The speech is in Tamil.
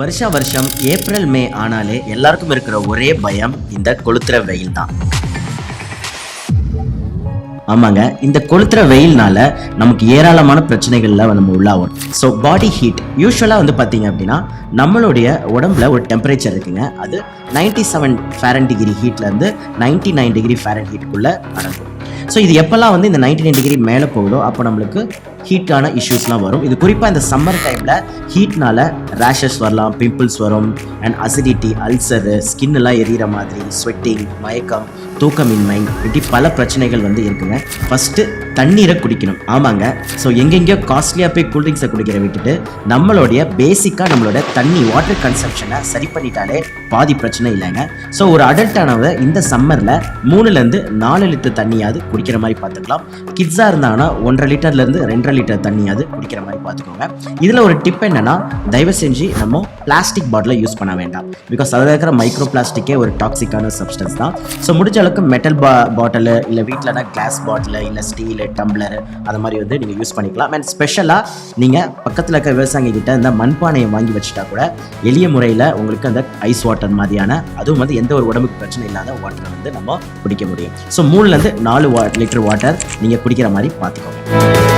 வருஷம் ஏப்ரல் மே ஆனாலே எல்லாருக்கும் இருக்கிற ஒரே பயம் இந்த கொளுத்துற வெயில் தான். ஆமாங்க, இந்த கொளுத்துற வெயில்னால நமக்கு ஏராளமான பிரச்சனைகள்ல நம்ம உள்ளாகும். ஸோ பாடி ஹீட் யூஸ்வலாக பார்த்தீங்க அப்படின்னா நம்மளுடைய உடம்புல ஒரு டெம்பரேச்சர் இருக்குங்க. அது 97 ஃபாரன்ஹீட் ஹீட்லேருந்து 99 டிகிரி ஃபாரன்ஹீட்டுக்குள்ளே அடங்கும். ஸோ இது எப்போல்லாம் இந்த 99 டிகிரி மேலே போகுதோ அப்போ நம்மளுக்கு ஹீட்டான இஷ்யூஸ்லாம் வரும். இது குறிப்பாக இந்த சம்மர் டைமில் ஹீட்னால ரேஷஸ் வரலாம், பிம்பிள்ஸ் வரும், அண்ட் அசிடிட்டி, அல்சரு, ஸ்கின் எல்லாம் எரியிற மாதிரி, ஸ்வெட்டிங், மயக்கம், தூக்கமின்மை, இப்படி பல பிரச்சனைகள் இருக்குங்க. ஃபஸ்ட்டு தண்ணீரை குடிக்கணும். ஆமாங்க, ஸோ எங்கெங்கேயோ காஸ்ட்லியாக போய் கூல்ட்ரிங்க்ஸை குடிக்கிற விட்டுட்டு நம்மளுடைய பேசிக்காக நம்மளோட தண்ணி வாட்டர் கன்சம்ஷனை சரி பண்ணிட்டாலே பாதி பிரச்சனை இல்லைங்க. ஸோ ஒரு அடல்ட்டானவங்க இந்த சம்மரில் 3லேருந்து 4 லிட்டர் தண்ணியாவது குடிக்கிற மாதிரி பார்த்துக்கலாம். கிட்ஸாக இருந்தாங்கன்னா 1.5 லிட்டர்லேருந்து 2.5 லிட்டர் தண்ணியாவது குடிக்கிற மாதிரி பார்த்துக்கோங்க. இதில் ஒரு டிப் என்னன்னா, தயவு செஞ்சு நம்ம பிளாஸ்டிக் பாட்டிலை யூஸ் பண்ண வேண்டாம். பிகாஸ் அதில் இருக்கிற மைக்ரோ பிளாஸ்டிக்கே ஒரு டாக்ஸிக்கான சப்ஸ்டன்ஸ் தான். ஸோ முடிஞ்ச அளவுக்கு மெட்டல் பாட்டிலு, இல்லை வீட்டில்னா கிளாஸ் பாட்டிலு, இல்லை ஸ்டீலு, டம்ளரு, அது மாதிரி நீங்கள் யூஸ் பண்ணிக்கலாம். அண்ட் ஸ்பெஷலாக நீங்கள் பக்கத்தில் இருக்க விவசாயிங்க கிட்ட இந்த மண்பானையை வாங்கி வச்சுட்டா கூட எளிய முறையில் உங்களுக்கு அந்த ஐஸ் வாட்டர் மாதிரியான, அதுவும் எந்த ஒரு உடம்புக்கு பிரச்சனை இல்லாத வாட்டரை நம்ம குடிக்க முடியும். ஸோ 3லேருந்து 4 லிட்டர் வாட்டர் நீங்கள் குடிக்கிற மாதிரி பார்த்துக்கோங்க.